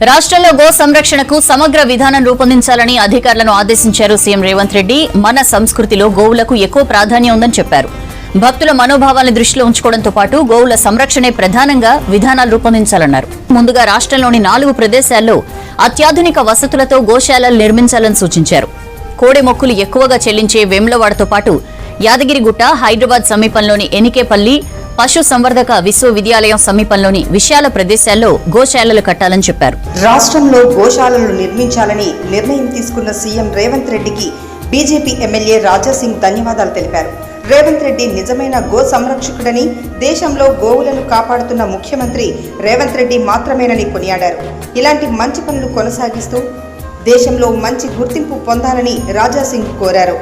రాష్ట్రంలో గో సంరక్షణకు సమగ్ర విధానం రూపొందించాలని అధికారులను ఆదేశించారు సీఎం రేవంత్ రెడ్డి. మన సంస్కృతిలో గోవులకు ఎక్కువ ప్రాధాన్యం ఉందని చెప్పారు. భక్తుల మనోభావాలను దృష్టిలో ఉంచుకోవడంతో పాటు గోవుల సంరక్షణే ప్రధానంగా విధానాలు రూపొందించాలన్నారు. ముందుగా రాష్ట్రంలోని 4 ప్రదేశాల్లో అత్యాధునిక వసతులతో గోశాలలు నిర్మించాలని సూచించారు. కోడె మొక్కులు ఎక్కువగా చెల్లించే వేములవాడతో పాటు యాదగిరిగుట్ట, హైదరాబాద్ సమీపంలోని ఎనికేపల్లి, పశు సంవర్ధక విశ్వవిద్యాలయం సమీపంలోని విశాల ప్రదేశాల్లో గోశాలలు కట్టాలని చెప్పారు. రాష్ట్రంలో గోశాలలు నిర్మించాలని నిర్ణయం తీసుకున్న సీఎం రేవంత్ రెడ్డికి బీజేపీ ఎమ్మెల్యే రాజాసింగ్ ధన్యవాదాలు తెలిపారు. రేవంత్ రెడ్డి నిజమైన గో సంరక్షకుడని, దేశంలో గోవులను కాపాడుతున్న ముఖ్యమంత్రి రేవంత్ రెడ్డి మాత్రమేనని కొనియాడారు. ఇలాంటి మంచి పనులు కొనసాగిస్తూ దేశంలో మంచి గుర్తింపు పొందాలని రాజాసింగ్ కోరారు.